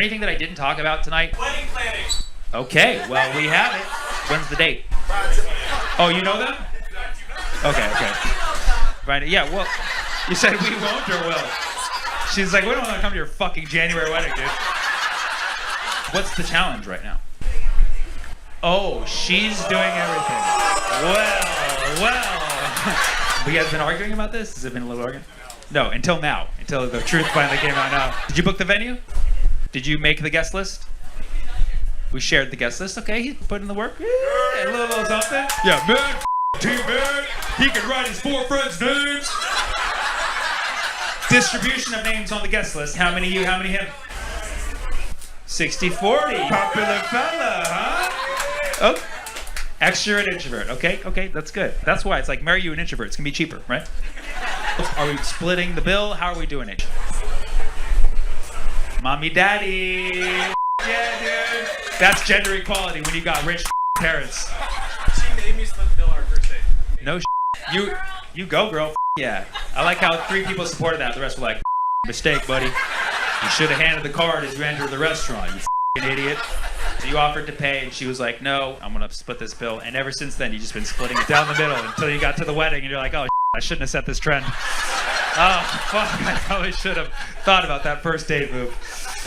anything that I didn't talk about tonight? Wedding planning. Okay, well, we have it. When's the date? Oh, you know them? Okay. Right, yeah, well, you said we won't or will? She's like, we don't want to come to your fucking January wedding, dude. What's the challenge right now? Oh, she's doing everything. Well. You guys been arguing about this? Has it been a little arguing? No, until now. Until the truth finally came out now. Did you book the venue? Did you make the guest list? We shared the guest list. Okay, he put in the work. Yeah, a little something. Yeah, man, team man. He can write his 4 friends' names. Distribution of names on the guest list. How many you, how many him? 60-40. Popular fella, huh? Oh, extrovert, introvert. Okay, that's good. That's why it's like marry you an introvert. It's gonna be cheaper, right? Are we splitting the bill? How are we doing it? Mommy, daddy. Yeah, dude. That's gender equality when you got rich parents. She made me split the bill on her first date. No you go, girl. Yeah. I like how 3 people supported that. The rest were like, mistake, buddy. You should have handed the card as you entered the restaurant, you idiot. So you offered to pay, and she was like, no, I'm going to split this bill. And ever since then, you've just been splitting it down the middle until you got to the wedding, and you're like, oh, I shouldn't have set this trend. Oh, fuck, I probably should have thought about that first date move.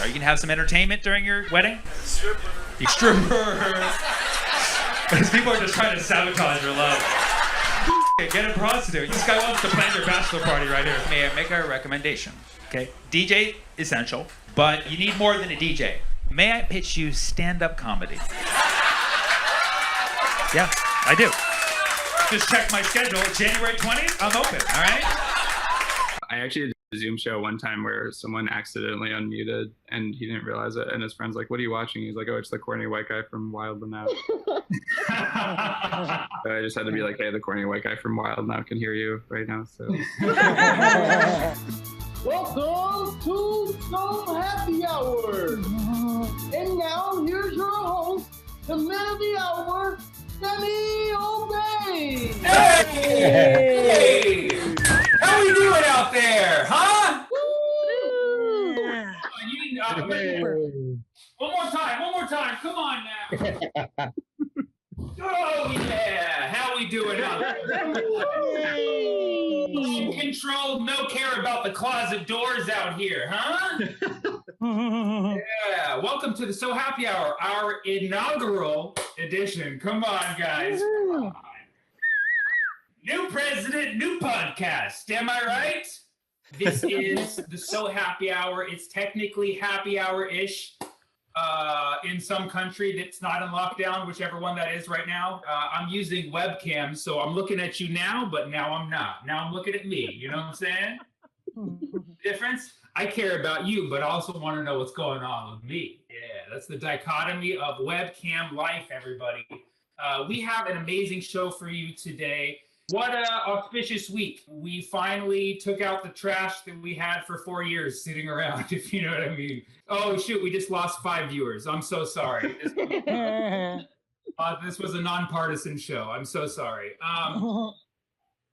Are you going to have some entertainment during your wedding? Stripper. Because people are just trying to sabotage your love. Get a prostitute. This guy wants to plan your bachelor party right here. May I make a recommendation? Okay, DJ essential, but you need more than a DJ. May I pitch you stand-up comedy? Yeah, I do. Just check my schedule. January 20th, I'm open, all right? I actually did a Zoom show one time where someone accidentally unmuted and he didn't realize it. And his friend's like, what are you watching? He's like, oh, it's the corny white guy from Wild 'N Out. So I just had to be like, hey, the corny white guy from Wild 'N Out can hear you right now. So. Welcome to some happy hour. And now here's your host, the man of the hour, Sammy Obeid. Hey! How we doing out there, huh? One more time. Come on now. Oh yeah, how we doing out there? Control, no care about the closet doors out here, huh? Yeah, welcome to the So Happy Hour, our inaugural edition. Come on, guys. Come on. New president, new podcast. Am I right? This is the So Happy Hour. It's technically happy hour-ish in some country that's not in lockdown, whichever one that is right now. I'm using webcam, so I'm looking at you now, but now I'm not. Now I'm looking at me. You know what I'm saying? Difference? I care about you, but I also want to know what's going on with me. Yeah, that's the dichotomy of webcam life, everybody. We have an amazing show for you today. What an auspicious week. We finally took out the trash that we had for 4 years sitting around, if you know what I mean. Oh, shoot, we just lost 5 viewers. I'm so sorry. This was a nonpartisan show. I'm so sorry.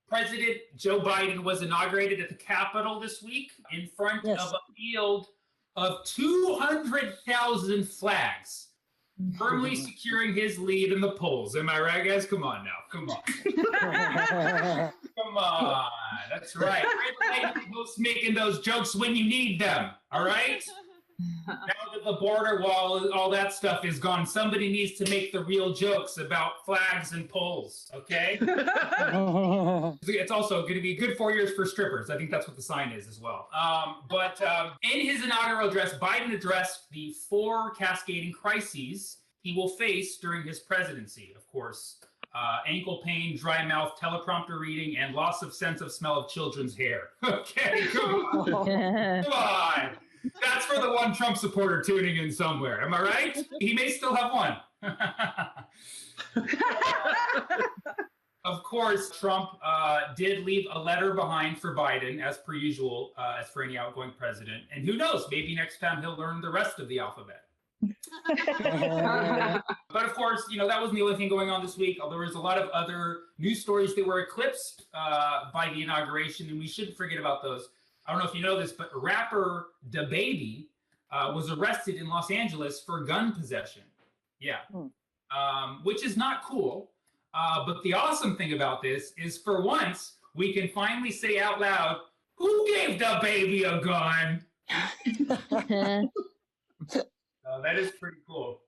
President Joe Biden was inaugurated at the Capitol this week in front of a field of 200,000 flags, firmly securing his lead in the polls. Am I right, guys? Come on now. Come on. Come on. That's right. Who's making those jokes when you need them? All right? Now that the border wall, all that stuff is gone, somebody needs to make the real jokes about flags and polls, okay? It's also going to be a good 4 years for strippers. I think that's what the sign is as well. But in his inaugural address, Biden addressed the 4 cascading crises he will face during his presidency. Of course, ankle pain, dry mouth, teleprompter reading, and loss of sense of smell of children's hair. Okay, come on. Come on. That's for the one Trump supporter tuning in somewhere. Am I right? He may still have one. Of course, Trump did leave a letter behind for Biden, as per usual, as for any outgoing president. And who knows, maybe next time he'll learn the rest of the alphabet. But of course, you know, that wasn't the only thing going on this week. There was a lot of other news stories that were eclipsed by the inauguration, and we shouldn't forget about those. I don't know if you know this, but rapper DaBaby was arrested in Los Angeles for gun possession. Yeah, which is not cool. But the awesome thing about this is, for once, we can finally say out loud, "Who gave the baby a gun?" That is pretty cool.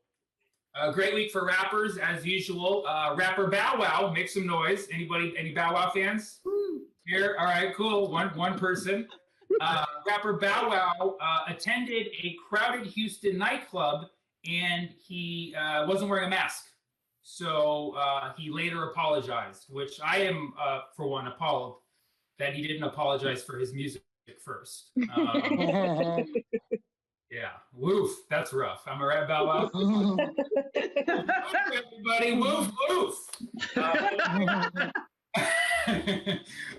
Great week for rappers, as usual. Rapper Bow Wow, make some noise. Any Bow Wow fans? Here, all right, cool. One person. Rapper Bow Wow attended a crowded Houston nightclub, and he wasn't wearing a mask. So he later apologized, which I am, for one, appalled that he didn't apologize for his music first. Yeah, woof, that's rough. I'm a rap Bow Wow. Woof, everybody, woof, woof.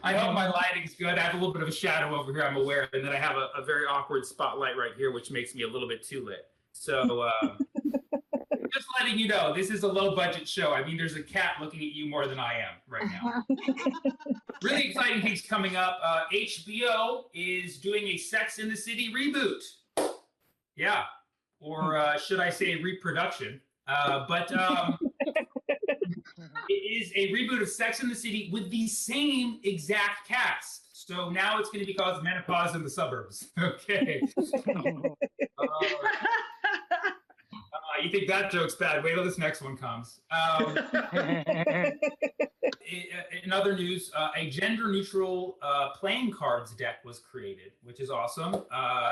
I hope my lighting's good. I have a little bit of a shadow over here, I'm aware, and then I have a very awkward spotlight right here, which makes me a little bit too lit. So just letting you know, this is a low-budget show. I mean, there's a cat looking at you more than I am right now. Really exciting things coming up. HBO is doing a Sex and the City reboot. Yeah, or should I say reproduction? But it is a reboot of Sex and the City with the same exact cast. So now it's going to be called Menopause in the Suburbs. Okay. You think that joke's bad? Wait till this next one comes. In other news, a gender-neutral playing cards deck was created, which is awesome.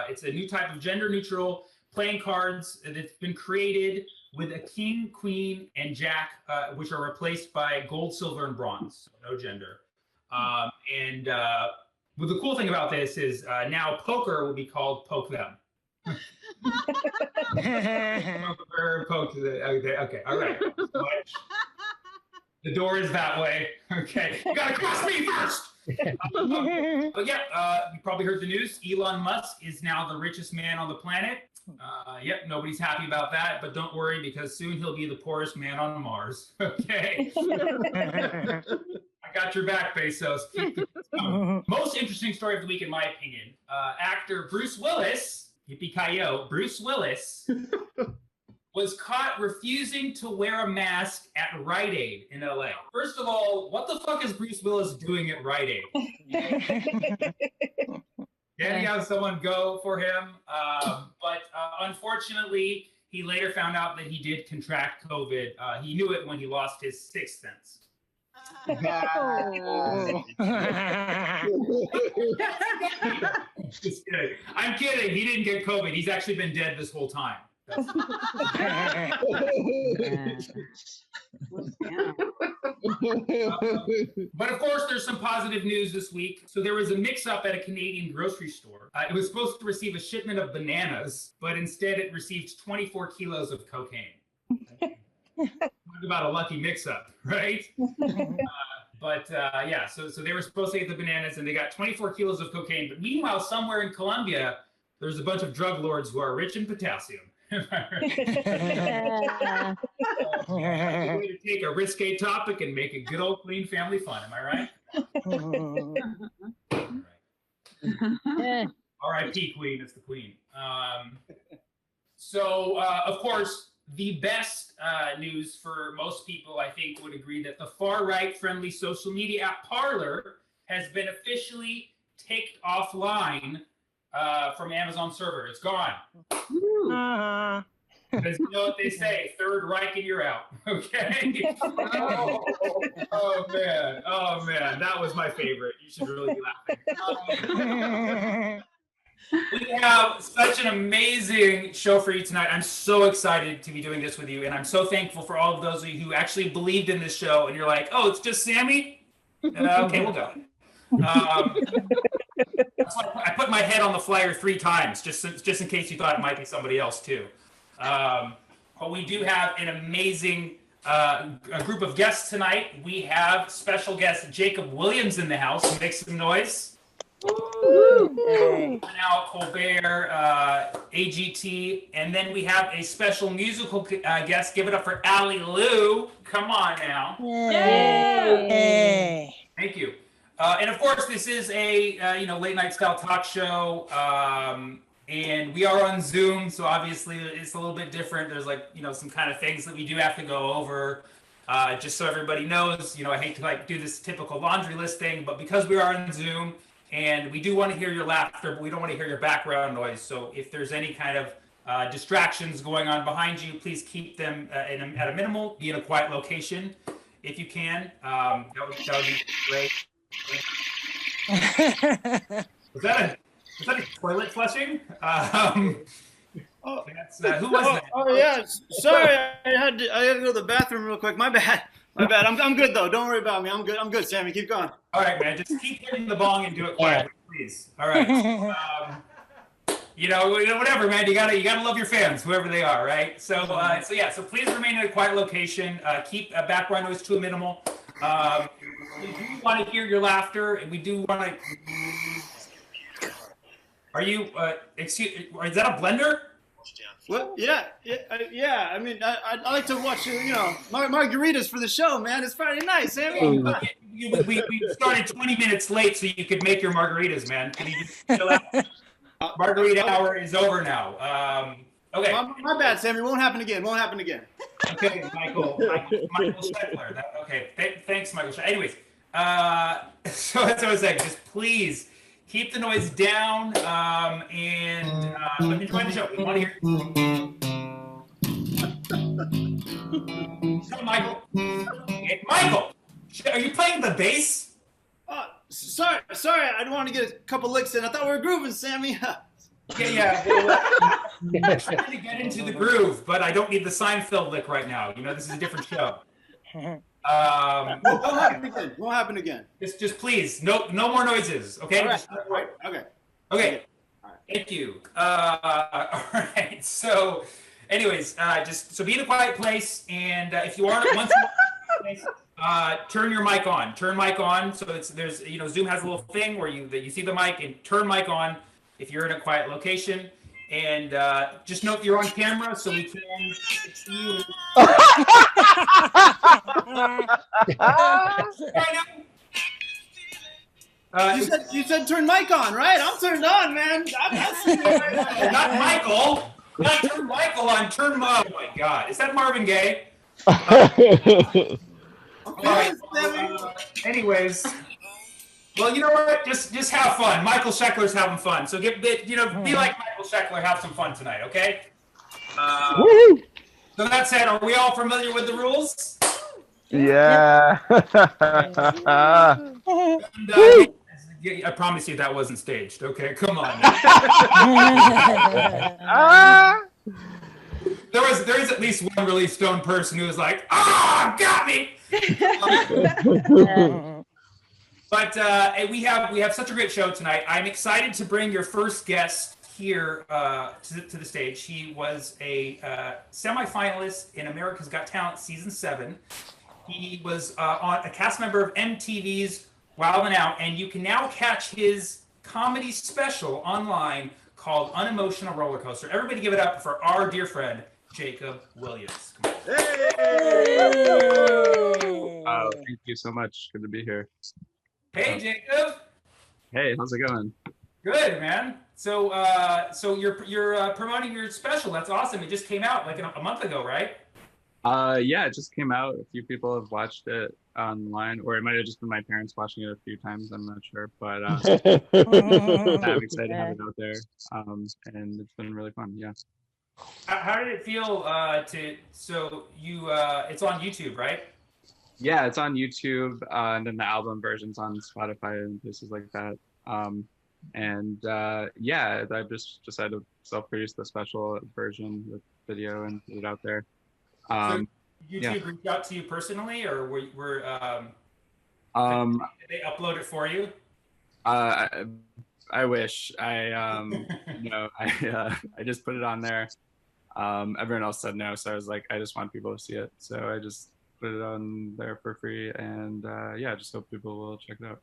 It's a new type of gender-neutral playing cards that's been created with a king, queen, and jack, which are replaced by gold, silver, and bronze. So no gender. Well, the cool thing about this is now poker will be called Poke Them. Okay, all right. The door is that way. Okay, you gotta cross me first. But yeah, you probably heard the news. Elon Musk is now the richest man on the planet. Yep, nobody's happy about that, but don't worry, because soon he'll be the poorest man on Mars. Okay. I got your back, Bezos. Most interesting story of the week, in my opinion. Actor Bruce Willis, yippee-ki-yo, Bruce Willis, was caught refusing to wear a mask at Rite Aid in LA. First of all, what the fuck is Bruce Willis doing at Rite Aid? Did he have someone go for him? But unfortunately, he later found out that he did contract COVID. He knew it when he lost his sixth sense. Just kidding. I'm kidding. He didn't get COVID. He's actually been dead this whole time. But of course, there's some positive news this week. So there was a mix-up at a Canadian grocery store. It was supposed to receive a shipment of bananas, but instead it received 24 kilos of cocaine. Talk about a lucky mix-up, right? Yeah, so they were supposed to get the bananas, and they got 24 kilos of cocaine. But meanwhile, somewhere in Colombia, there's a bunch of drug lords who are rich in potassium. Way to take a risque topic and make a good old clean family fun. Am I right? R.I.P. Queen. It's the Queen. Of course, the best news for most people, I think, would agree that the far-right friendly social media app Parler has been officially taken offline from Amazon server. It's gone. Because you know what they say, Third Reich and you're out. Okay? Oh man, that was my favorite. You should really be laughing. We have such an amazing show for you tonight. I'm so excited to be doing this with you, and I'm so thankful for all of those of you who actually believed in this show, and you're like, oh, it's just Sammy? Okay, we'll go. That's why I put my head on the flyer 3 times, just in case you thought it might be somebody else too. But we do have an amazing a group of guests tonight. We have special guest Jacob Williams in the house. Make some noise. Now Colbert, AGT, and then we have a special musical guest. Give it up for Allie Lou. Come on now. Yay. Thank you. And of course, this is a late night style talk show. And we are on Zoom, so obviously it's a little bit different. There's like, some kind of things that we do have to go over. Just so everybody knows, I hate to like do this typical laundry list thing, but because we are on Zoom and we do want to hear your laughter, but we don't want to hear your background noise. So if there's any kind of distractions going on behind you, please keep them at a minimal. Be in a quiet location if you can. That would be great. Was that a toilet flushing? Who was that? Oh yeah, sorry, I had to go to the bathroom real quick. My bad. I'm good though. Don't worry about me. I'm good. Sammy, keep going. All right, man. Just keep hitting the bong and do it quietly, please. All right. Whatever, man. You gotta love your fans, whoever they are, right? So please remain in a quiet location. Keep background noise to a minimal. We do want to hear your laughter, and we do want to. Are you? Is that a blender? What? Yeah. I mean, I like to watch, margaritas for the show, man. It's Friday night, Sammy. We started 20 minutes late so you could make your margaritas, man. Can you just chill out? Margarita hour is over now. Okay. My bad, Sammy. Won't happen again. Okay, Michael Heckler. Okay, thanks, Michael. Anyways, so that's what I was saying. Just please keep the noise down and enjoy the show. We want to hear. So, Michael. Hey, Michael, are you playing the bass? Sorry. I want to get a couple licks in. I thought we were grooving, Sammy. Yeah. Well, I'm trying to get into the groove, but I don't need the Seinfeld lick right now. This is a different show. Won't happen again. Just please, no more noises, okay? All right. Okay. Thank you. All right. So, anyways, so be in a quiet place, and if you aren't once in a place, turn your mic on. Turn mic on. So there's Zoom has a little thing where you see the mic and turn mic on if you're in a quiet location. And just note you're on camera so we can see you. You said turn mic on, right? I'm turned on, man. Not Michael. Not turn Michael on. Oh my God. Is that Marvin Gaye? Anyways. Well, you know what? Just have fun. Michael Sheckler's having fun. So be like Michael Sheckler, have some fun tonight, okay? So that said, are we all familiar with the rules? Yeah. I promise you that wasn't staged. Okay, come on. There is at least one really stoned person who was like, got me. But we have such a great show tonight. I'm excited to bring your first guest here to the stage. He was a semifinalist in America's Got Talent Season 7. He was a cast member of MTV's Wild 'N Out, and you can now catch his comedy special online called Unemotional Roller Coaster. Everybody give it up for our dear friend, Jacob Williams. Oh, thank you so much. Good to be here. Hey, Jacob. Hey, how's it going? Good, man. So you're promoting your special. That's awesome. It just came out like a month ago, right? Yeah, it just came out. A few people have watched it online, or it might have just been my parents watching it a few times. I'm not sure, but I'm excited to have it out there, and it's been really fun. Yeah. How did it feel it's on YouTube, right? Yeah, it's on YouTube, and then the album version's on Spotify and places like that. Yeah, I just decided to self-produce the special version with video and put it out there. So YouTube reached out to you personally, or did they upload it for you? I wish. I just put it on there. Everyone else said no, so I was like, I just want people to see it, so I just put it on there for free, and I just hope people will check it out.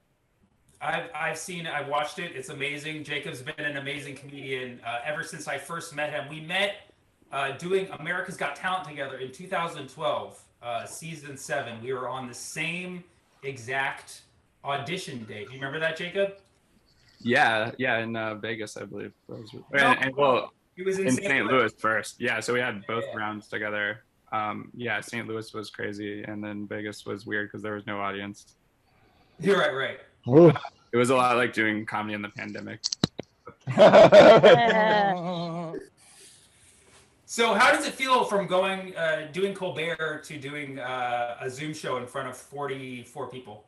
I've watched it. It's amazing. Jacob's been an amazing comedian ever since I first met him. We met doing America's Got Talent together in 2012, season 7. We were on the same exact audition date. Do you remember that, Jacob? Yeah, in Vegas, I believe. And He was in St. Louis first. Yeah, so we had both rounds together. Yeah, St. Louis was crazy, and then Vegas was weird because there was no audience. You're right. It was a lot like doing comedy in the pandemic. So how does it feel from going doing Colbert to doing a Zoom show in front of 44 people?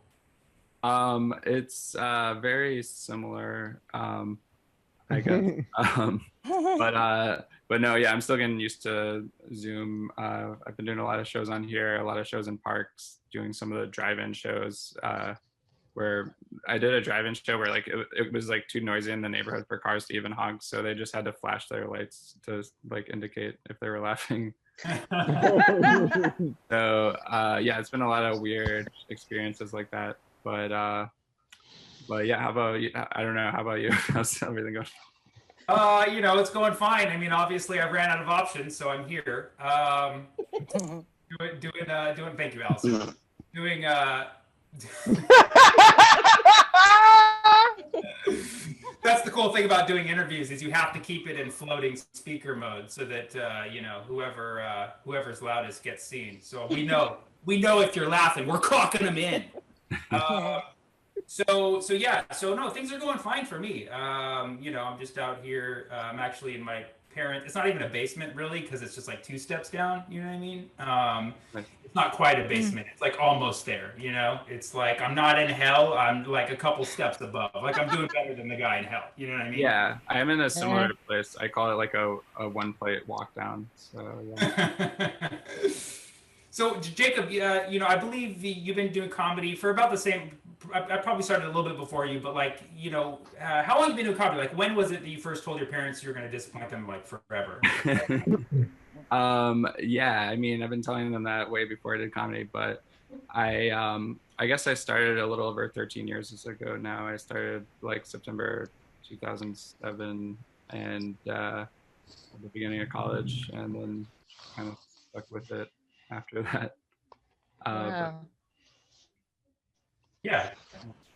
It's very similar, I guess. But no, yeah, I'm still getting used to Zoom. I've been doing a lot of shows on here, a lot of shows in parks, doing some of the drive-in shows. Where I did a drive-in show where like it was like too noisy in the neighborhood for cars to even honk, so they just had to flash their lights to like indicate if they were laughing. So yeah, it's been a lot of weird experiences like that. But yeah, how about you? I don't know. How about you? How's everything going? It's going fine. I mean, obviously, I ran out of options, so I'm here. Doing. Thank you, Allison. Doing. That's the cool thing about doing interviews is you have to keep it in floating speaker mode so that whoever's loudest gets seen. So we know if you're laughing, we're clocking them in. So no, things are going fine for me. I'm just out here. I'm actually in my parent. It's not even a basement really because it's just like 2 steps down. You know what I mean? It's not quite a basement. It's like almost there. It's like I'm not in hell. I'm like a couple steps above. Like I'm doing better than the guy in hell. You know what I mean? Yeah, I'm in a similar place. I call it like a 1-plate walk down. So yeah. So Jacob, I believe you've been doing comedy for about the same. I probably started a little bit before you, but like, how long have you been doing comedy? Like, when was it that you first told your parents you were going to disappoint them like forever? Yeah, I mean, I've been telling them that way before I did comedy, but I guess I started a little over 13 years ago now. I started like September 2007 and at the beginning of college, and then kind of stuck with it after that. Yeah,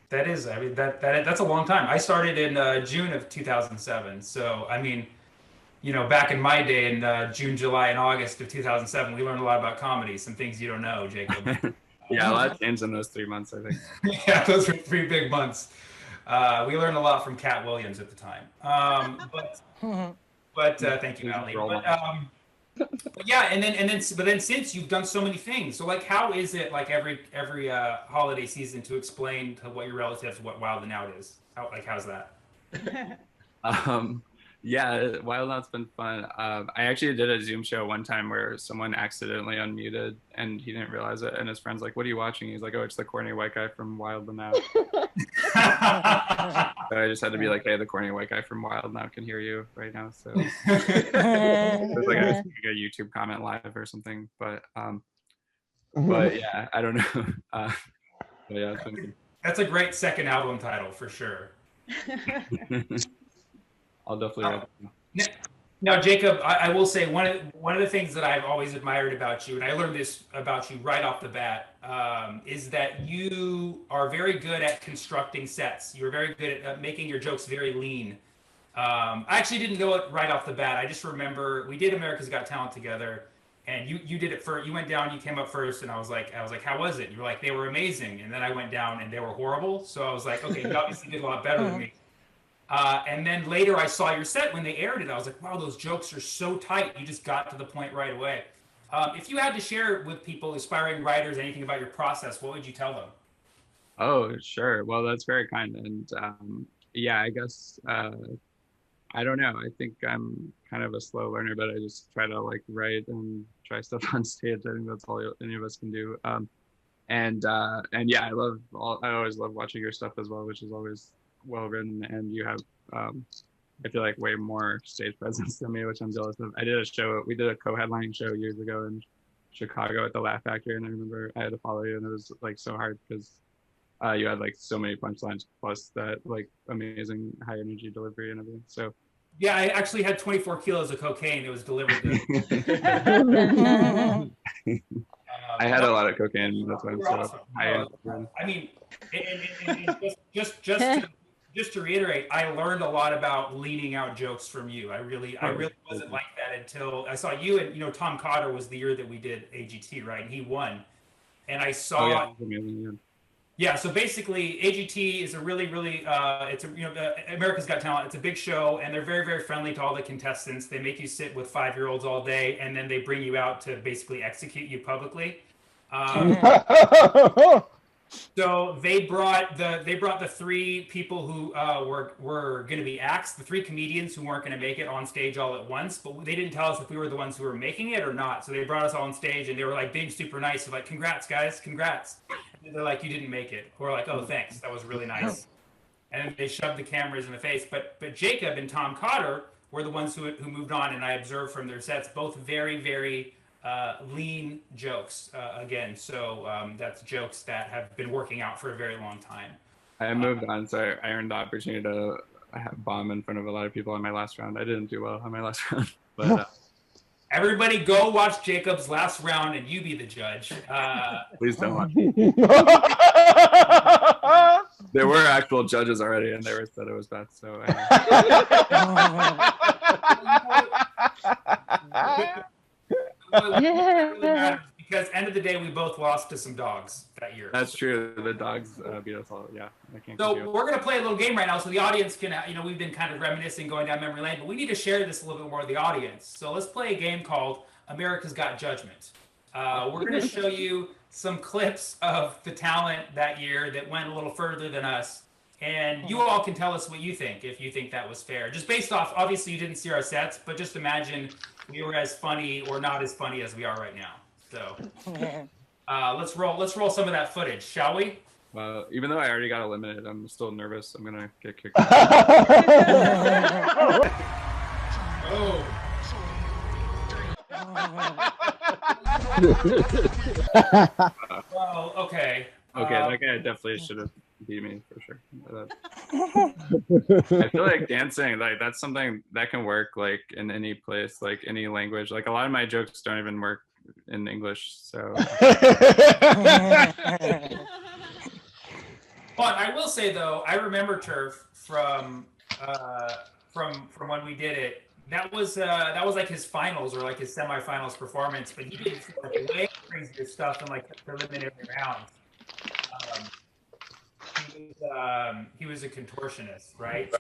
that is. I mean, that's a long time. I started in June of 2007. So I mean, back in my day in June, July, and August of 2007, we learned a lot about comedy. Some things you don't know, Jacob. Yeah, a lot changed in those 3 months, I think. Yeah, those were 3 big months. We learned a lot from Cat Williams at the time. But thank you, Ali. But yeah, but then since you've done so many things, so like, how is it like every holiday season to explain to what your relatives what Wild and Out is? How's that? Yeah, Wild Out's been fun. I actually did a Zoom show one time where someone accidentally unmuted and he didn't realize it, and his friend's like, "What are you watching?" He's like, "Oh, it's the corny white guy from Wild and Out." So I just had to be like, "Hey, the corny white guy from Wild and Out can hear you right now." So it was like a YouTube comment live or something, but yeah, I don't know. But yeah, it's been good. That's a great second album title for sure. I'll definitely. Now, Jacob, I will say one of the things that I've always admired about you, and I learned this about you right off the bat, is that you are very good at constructing sets. You're very good at making your jokes very lean. I actually didn't know it right off the bat. I just remember we did America's Got Talent together, and you did it first. You went down, you came up first, and I was like, how was it? You were like, they were amazing, and then I went down and they were horrible. So I was like, okay, you obviously did a lot better than me. And then later I saw your set when they aired it. I was like, wow, those jokes are so tight. You just got to the point right away. If you had to share with people, aspiring writers, anything about your process, what would you tell them? Oh, sure. Well, that's very kind. And yeah, I guess, I don't know. I think I'm kind of a slow learner, but I just try to like write and try stuff on stage. I think that's all any of us can do. And yeah, I always love watching your stuff as well, which is always well written, and you have I feel like way more stage presence than me, which I'm jealous of. We did a co-headlining show years ago in Chicago at the Laugh Factory, and I remember I had to follow you, and it was like so hard because you had like so many punchlines plus that like amazing high energy delivery and everything. So yeah, I actually had 24 kilos of cocaine. It was delivered to I had a lot of cocaine. That's why I'm so awesome. high. I mean, and just to reiterate, I learned a lot about leaning out jokes from you. I really wasn't like that until I saw you. And Tom Cotter was the year that we did AGT, right? And he won. And I saw. Oh, yeah, it was amazing, yeah. Yeah, so basically, AGT is a really, it's America's Got Talent. It's a big show, and they're very, very friendly to all the contestants. They make you sit with 5-year-olds all day, and then they bring you out to basically execute you publicly. So they brought the 3 people who were going to be axed, the 3 comedians who weren't going to make it on stage all at once, but they didn't tell us if we were the ones who were making it or not. So they brought us all on stage, and they were like being super nice, so like, "Congrats, guys, congrats." And they're like, "You didn't make it." We're like, "Oh, thanks, that was really nice." And then they shoved the cameras in the face. But Jacob and Tom Cotter were the ones who moved on, and I observed from their sets both very, very lean jokes again. So that's jokes that have been working out for a very long time. I moved on, so I earned the opportunity to bomb in front of a lot of people on my last round. I didn't do well on my last round, but everybody go watch Jacob's last round and you be the judge. Please don't watch. There were actual judges already, and they said it was bad. So. Yeah. Because end of the day, we both lost to some dogs that year. That's true. The dogs beat us all. Yeah, I can't. So we're gonna play a little game right now, so the audience can, we've been kind of reminiscing, going down memory lane, but we need to share this a little bit more with the audience. So let's play a game called America's Got Judgment. We're gonna show you some clips of the talent that year that went a little further than us, and you all can tell us what you think, if you think that was fair. Just based off, obviously you didn't see our sets, but just imagine we were as funny or not as funny as we are right now. So let's roll some of that footage, shall we? Well, even though I already got eliminated, I'm still nervous. I'm gonna get kicked. Oh. Well, okay. Okay, that guy definitely should have beat me for sure. I feel like dancing, like that's something that can work like in any place, like any language. Like a lot of my jokes don't even work in English, so. But I will say though, I remember Turf from when we did it. That was like his finals or like his semifinals performance, but he did like way crazier stuff in like the preliminary rounds. He was a contortionist, right? So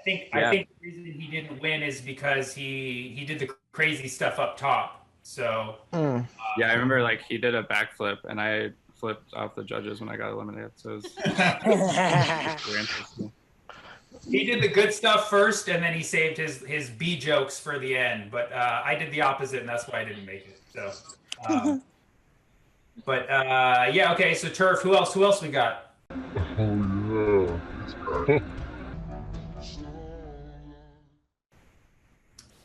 I think the reason he didn't win is because he did the crazy stuff up top. So yeah, I remember like he did a backflip and I flipped off the judges when I got eliminated. So it was he did the good stuff first, and then he saved his B jokes for the end. But I did the opposite, and that's why I didn't make it. So, but yeah, okay. So Turf, who else we got? Oh yeah.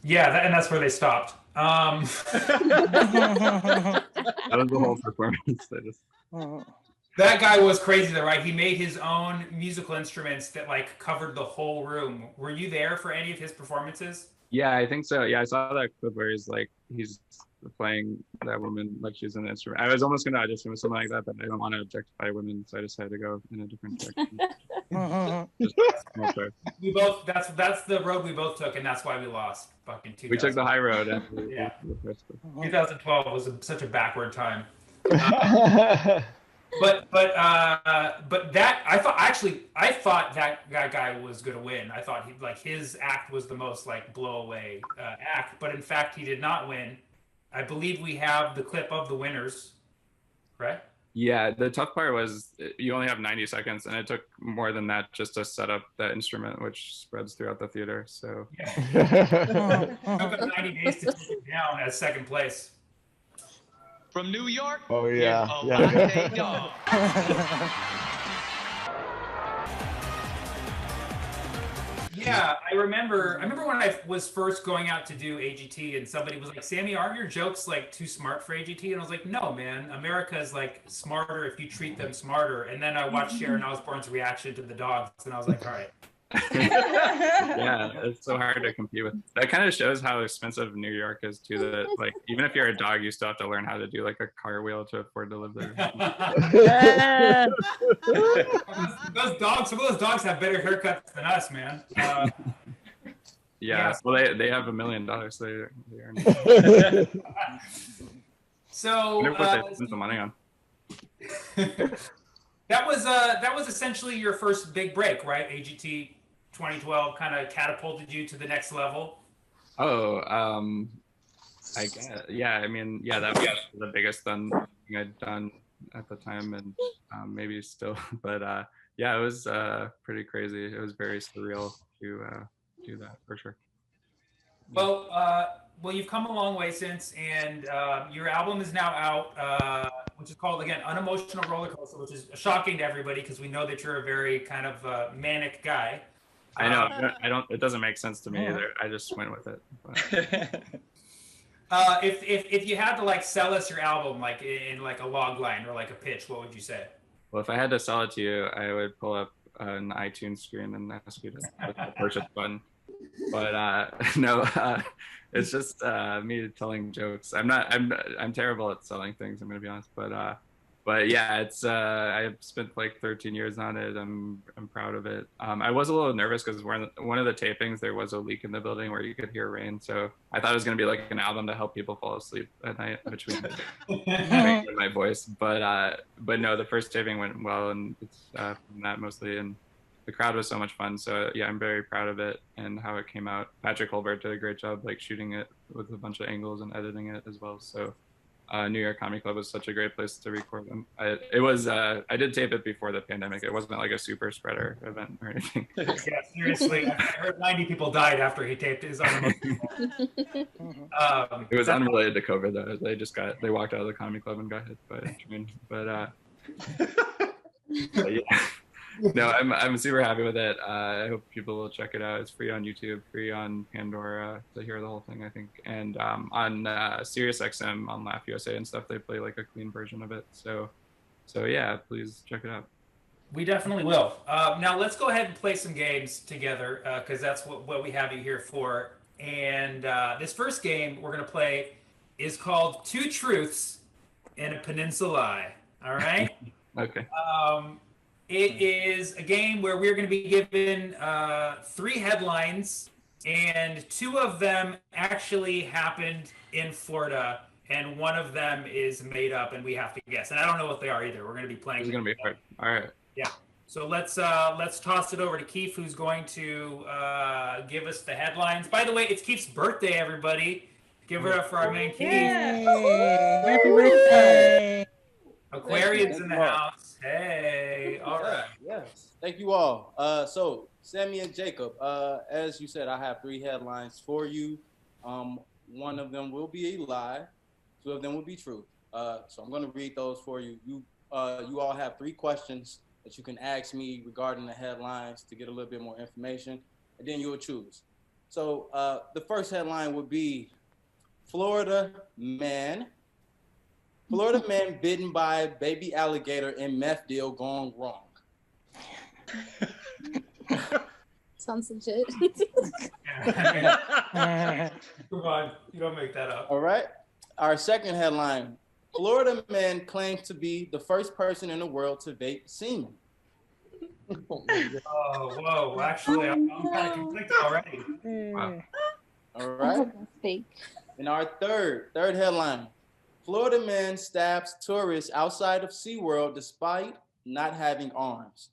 Yeah, and that's where they stopped. That was the whole performance. That guy was crazy though, right? He made his own musical instruments that like covered the whole room. Were you there for any of his performances? Yeah, I think so. Yeah, I saw that clip where he's playing that woman like she's an instrument. I was almost gonna audition with something like that, but I don't want to objectify women, so I decided to go in a different direction. We both that's the road we both took, and that's why we lost. Fucking 2000. We took the high road. And yeah. 2012 was such a backward time. But that I thought that guy was gonna win. I thought his act was the most like blow away act, but in fact he did not win. I believe we have the clip of the winners, right? Yeah, the tough part was you only have 90 seconds, and it took more than that just to set up that instrument, which spreads throughout the theater. So yeah. It took 90 days to take it down as second place. From New York. Oh yeah. Yeah, I remember when I was first going out to do AGT, and somebody was like, "Sammy, aren't your jokes like too smart for AGT?" And I was like, "No, man, America is like smarter if you treat them smarter." And then I watched Sharon Osbourne's reaction to the dogs, and I was like, "All right, Yeah, it's so hard to compete with. That kind of shows how expensive New York is too. That like even if you're a dog, you still have to learn how to do like a cartwheel to afford to live there. Those dogs, some of those dogs have better haircuts than us, man. Yeah, well, they have $1 million. So they earn. So Wonder what they spent the money on. that was essentially your first big break, right? AGT 2012 kind of catapulted you to the next level. Oh, I guess, yeah. I mean, yeah, that was the biggest thing I'd done at the time, and maybe still. But yeah, it was pretty crazy. It was very surreal to do that for sure. Well, you've come a long way since, and your album is now out, which is called, again, Unemotional Roller Coaster, which is shocking to everybody because we know that you're a very kind of manic guy. I know. It doesn't make sense to me either. I just went with it. If you had to like sell us your album, like in like a log line or like a pitch, what would you say? Well, if I had to sell it to you, I would pull up an iTunes screen and ask you to click the purchase button. But no, it's just me telling jokes. I'm terrible at selling things. I'm gonna be honest. But yeah, it's I've spent like 13 years on it. I'm proud of it. I was a little nervous because one of the tapings there was a leak in the building where you could hear rain. So I thought it was gonna be like an album to help people fall asleep at night between my voice. But no, the first taping went well, and it's from that mostly. And the crowd was so much fun. So yeah, I'm very proud of it and how it came out. Patrick Holbert did a great job like shooting it with a bunch of angles and editing it as well. So New York Comedy Club was such a great place to record them. I did tape it before the pandemic. It wasn't like a super spreader event or anything. Yeah, seriously. I heard 90 people died after he taped his Unemotional. It was unrelated to COVID though. They walked out of the comedy club and got hit by a train. But yeah. No, I'm super happy with it. I hope people will check it out. It's free on YouTube, free on Pandora to hear the whole thing, I think. And on SiriusXM on Laugh USA and stuff, they play like a clean version of it. So yeah, please check it out. We definitely will. Now let's go ahead and play some games together because that's what we have you here for. And this first game we're going to play is called Two Truths and a Peninsula. All right? Okay. It is a game where we're going to be given 3 headlines, and 2 of them actually happened in Florida, and 1 of them is made up, and we have to guess. And I don't know what they are either. We're going to be playing. This is going to be hard. All right. Yeah. So let's toss it over to Keith, who's going to give us the headlines. By the way, it's Keith's birthday, everybody. Give it up for our man, Keith. Happy birthday! Aquarians in the house. Hey, all right. Yes. Thank you all. So, Sammy and Jacob, as you said, I have 3 headlines for you. 1 of them will be a lie. 2 of them will be true. So I'm going to read those for you. You all have 3 questions that you can ask me regarding the headlines to get a little bit more information, and then you'll choose. So the first headline would be Florida man bitten by baby alligator in meth deal gone wrong. Sounds legit. Come on, you don't make that up. All right. Our second headline, Florida man claims to be the first person in the world to vape semen. Oh, whoa. Actually, I'm kind of conflicted already. Wow. All right. That's fake. And our third headline, Florida man stabs tourists outside of SeaWorld despite not having arms.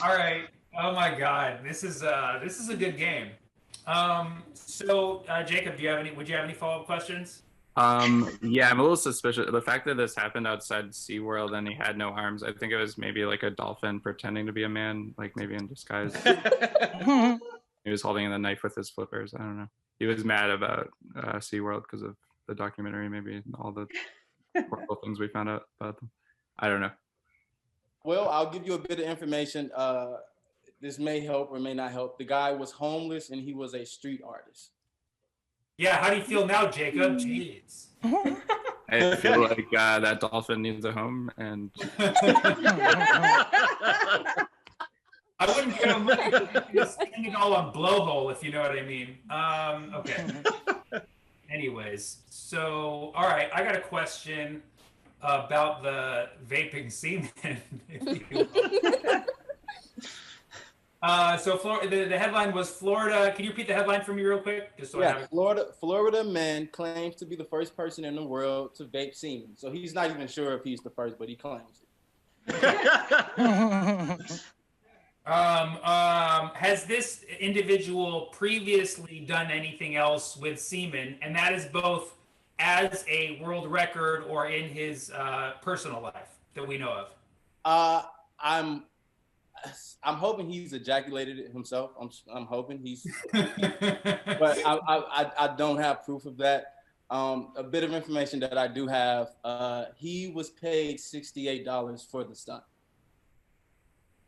All right. Oh my God, this is a good game. So Jacob, would you have any follow-up questions? Yeah, I'm a little suspicious. The fact that this happened outside SeaWorld and he had no arms, I think it was maybe like a dolphin pretending to be a man, like maybe in disguise. He was holding the knife with his flippers. I don't know. He was mad about SeaWorld because of the documentary, maybe all the horrible things we found out about them. I don't know. Well, I'll give you a bit of information. This may help or may not help. The guy was homeless and he was a street artist. Yeah, how do you feel now, Jacob? Jeez. I feel like that dolphin needs a home, and I wouldn't give him money. Just spend it all on blowhole, if you know what I mean. Okay. Anyways, so all right, I got a question about the vaping semen. If you will. So the headline was Florida. Can you repeat the headline for me real quick? Just so I have it. Florida man claims to be the first person in the world to vape semen. So he's not even sure if he's the first, but he claims it. Has this individual previously done anything else with semen, and that is both as a world record or in his personal life that we know of? I'm hoping he's ejaculated it himself. I'm hoping he's, but I don't have proof of that. A bit of information that I do have, he was paid $68 for the stunt.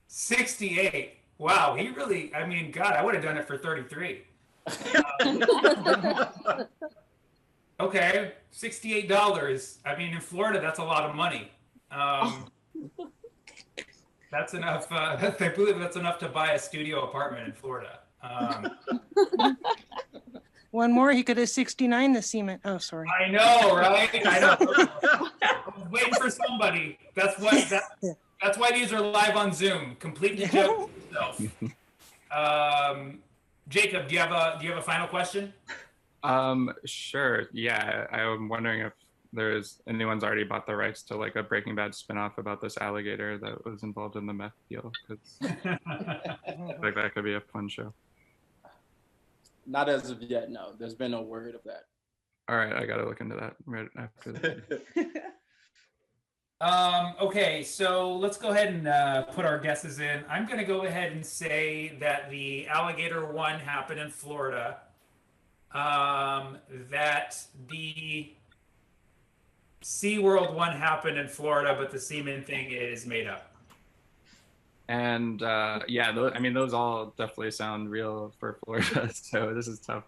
68. Wow, he really, I mean, God, I would have done it for 33. Okay, $68. I mean, in Florida, that's a lot of money. That's enough. I believe that's enough to buy a studio apartment in Florida. One more, he could have 69 the semen. Oh, sorry. I know, right? I know. I was waiting for somebody. That's why these are live on Zoom. Completely joke yourself. Jacob, do you have a final question? Sure. Yeah, I'm wondering if anyone's already bought the rights to like a Breaking Bad spinoff about this alligator that was involved in the meth deal. Like that could be a fun show. Not as of yet, no. There's been no word of that. All right, I gotta look into that right after that. Okay, so let's go ahead and put our guesses in. I'm going to go ahead and say that the alligator one happened in Florida. That the SeaWorld one happened in Florida, but the semen thing is made up. And yeah, those all definitely sound real for Florida, so this is tough.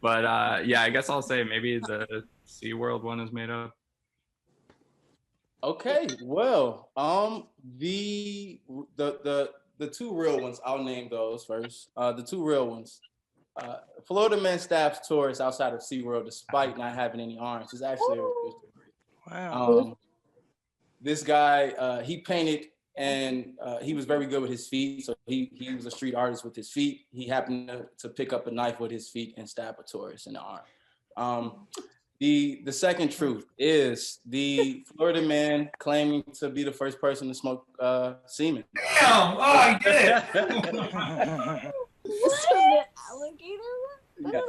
But yeah, I guess I'll say maybe the SeaWorld one is made up. Okay, well, the two real ones, I'll name those first. The two real ones. Florida man stabs tourists outside of SeaWorld despite not having any arms. It's actually a real story. Wow. This guy, he painted and he was very good with his feet. So he was a street artist with his feet. He happened to pick up a knife with his feet and stab a tourist in the arm. The second truth is the Florida man claiming to be the first person to smoke semen. Damn! Oh, I did it! The alligator one? Yeah.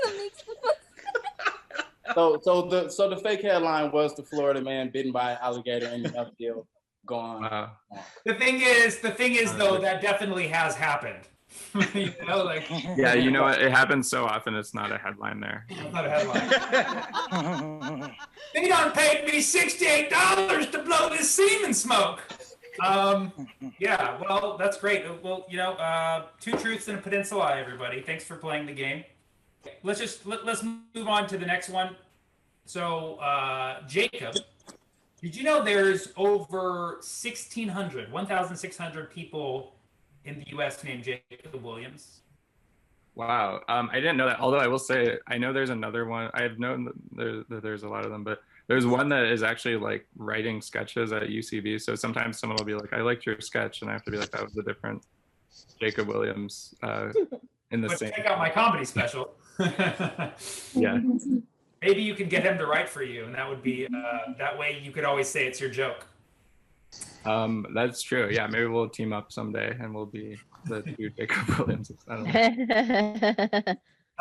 That makes sense. So the fake headline was the Florida man bitten by an alligator in the meth deal gone. Wow. The thing is though, that definitely has happened. You know, like, Yeah, you know what? It happens so often. It's not a headline there. It's not a headline. They done paid me $68 to blow this semen smoke. Yeah, well, that's great. Well, you know, two truths and a peninsula, everybody. Thanks for playing the game. Let's move on to the next one. So, Jacob, did you know there's over 1,600 people in the U.S. named Jacob Williams? Wow, I didn't know that. Although I will say, I know there's another one. I have known that there's a lot of them, but there's one that is actually like writing sketches at UCB. So sometimes someone will be like, "I liked your sketch," and I have to be like, "That was a different Jacob Williams." In the But same. check out my comedy special. Yeah. Maybe you can get him to write for you, and that would be that way you could always say it's your joke. That's true. Yeah, maybe we'll team up someday and we'll be the two Jacob Williamses. I don't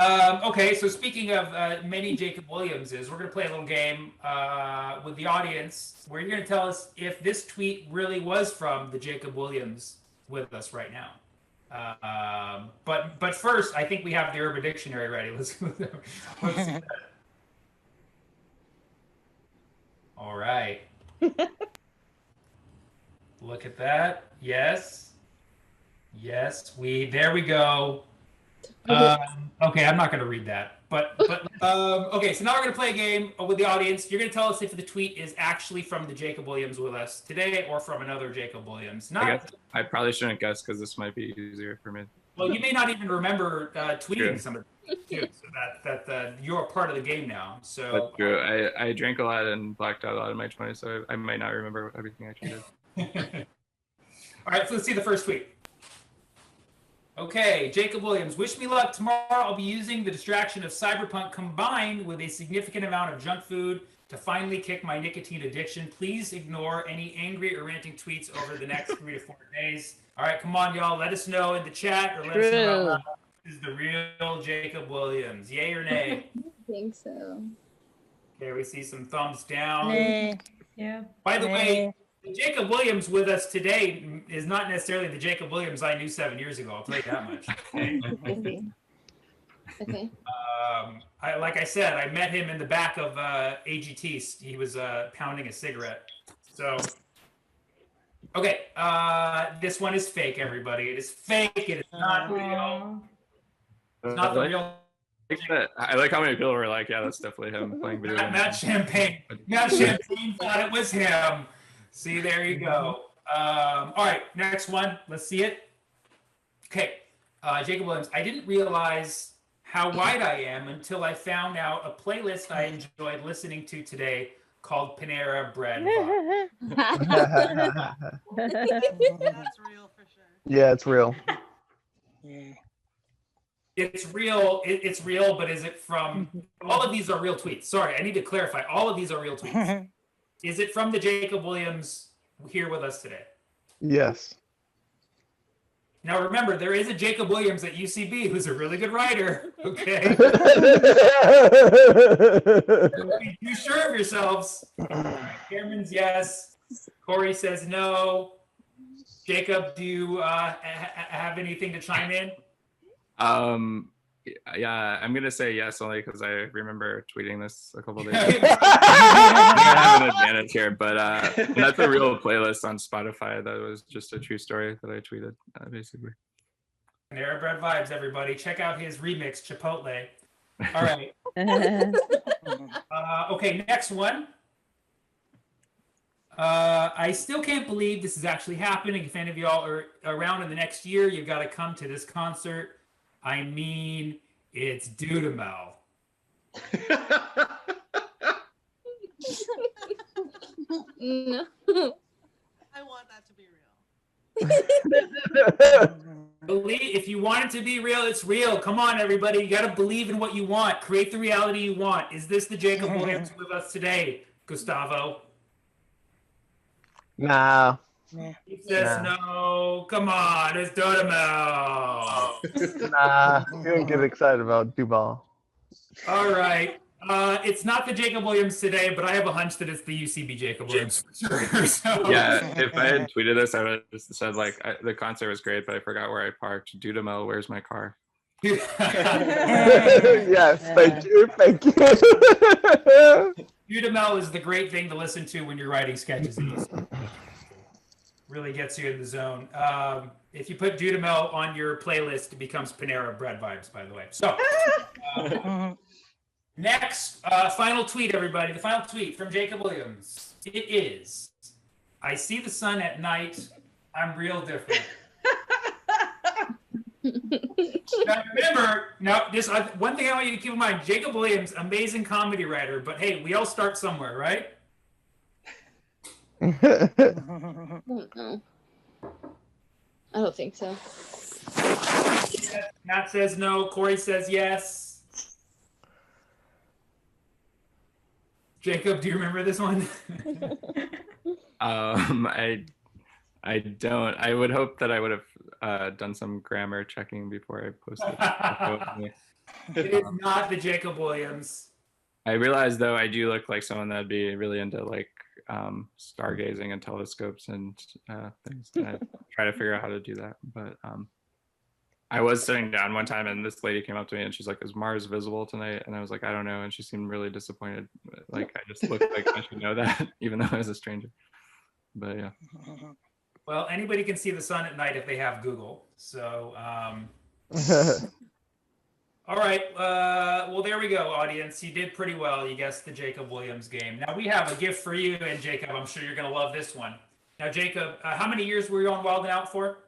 know. Okay, so speaking of many Jacob Williamses, we're going to play a little game with the audience where you're going to tell us if this tweet really was from the Jacob Williams with us right now. But first, I think we have the Urban Dictionary ready. Let's see that. All right. Look at that. Yes. Yes, there we go. Okay, I'm not going to read that. But okay, so now we're going to play a game with the audience. You're going to tell us if the tweet is actually from the Jacob Williams with us today or from another Jacob Williams. I guess I probably shouldn't guess because this might be easier for me. Well, you may not even remember tweeting True. some of it too, so that you're a part of the game now. So That's true. I drank a lot and blacked out a lot in my 20s, so I might not remember everything I tweeted. All right, so let's see the first tweet. Okay, Jacob Williams, wish me luck. Tomorrow I'll be using the distraction of Cyberpunk combined with a significant amount of junk food to finally kick my nicotine addiction. Please ignore any angry or ranting tweets over the next 3 to 4 days. All right, come on, y'all. Let us know in the chat or let us know out loud. This is the real Jacob Williams. Yay or nay? I think so. Okay, we see some thumbs down. Nay. Yeah. By the way, the Jacob Williams with us today is not necessarily the Jacob Williams I knew 7 years ago. I'll tell you that much. Okay. Okay. Like I said, I met him in the back of AGT. He was pounding a cigarette. So, okay, this one is fake, everybody. It is fake. It is not real. It's not the real. I like how many people were like, "Yeah, that's definitely him playing video games." Matt Champagne. Matt Champagne thought it was him. See, there you go. All right, next one. Let's see it. Okay, Jacob Williams. I didn't realize how wide I am until I found out a playlist I enjoyed listening to today called Panera Bread. That's real for sure. Yeah, it's real. It's real. It's real, but is it from? All of these are real tweets. Sorry, I need to clarify. All of these are real tweets. Is it from the Jacob Williams here with us today? Yes. Now remember, there is a Jacob Williams at UCB who's a really good writer. Okay. Be too sure of yourselves. Cameron's yes. Corey says no. Jacob, do you have anything to chime in? Yeah, I'm gonna say yes only because I remember tweeting this a couple days ago. I have an advantage here, but that's a real playlist on Spotify. That was just a true story that I tweeted, basically. Panera Bread vibes, everybody. Check out his remix, Chipotle. All right. Okay, next one. I still can't believe this is actually happening. If any of y'all are around in the next year, you've got to come to this concert. I mean, it's Dudamel. No. I want that to be real. Believe, if you want it to be real, it's real. Come on, everybody. You got to believe in what you want. Create the reality you want. Is this the Jacob Williams with us today, Gustavo? Nah. He says no. Come on, it's Dudamel. Nah, you don't get excited about Duval. All right. It's not the Jacob Williams today, but I have a hunch that it's the UCB Jacob Williams. So. Yeah, if I had tweeted this, I would have just said, like, the concert was great, but I forgot where I parked. Dudamel, where's my car? Yes, thank you. Thank you. Dudamel is the great thing to listen to when you're writing sketches. Really gets you in the zone. If you put Dudamel on your playlist, it becomes Panera Bread vibes, by the way. So, next, final tweet, everybody. The final tweet from Jacob Williams. It is, I see the sun at night. I'm real different. Now, remember, this one thing I want you to keep in mind, Jacob Williams, amazing comedy writer, but hey, we all start somewhere, right? I don't know. I don't think so. Matt says no. Corey says yes. Jacob, do you remember this one? I don't. I would hope that I would have done some grammar checking before I posted it. It is not the Jacob Williams. I realize, though, I do look like someone that'd be really into, like, stargazing and telescopes and things. And I try to figure out how to do that. But I was sitting down one time and this lady came up to me and she's like, is Mars visible tonight? And I was like, I don't know. And she seemed really disappointed. Like, I just looked like I should know that, even though I was a stranger. But yeah. Well, anybody can see the sun at night if they have Google. So All right. Well, there we go, audience. You did pretty well. You guessed the Jacob Williams game. Now we have a gift for you, and Jacob, I'm sure you're going to love this one. Now, Jacob, how many years were you on Wild and Out for?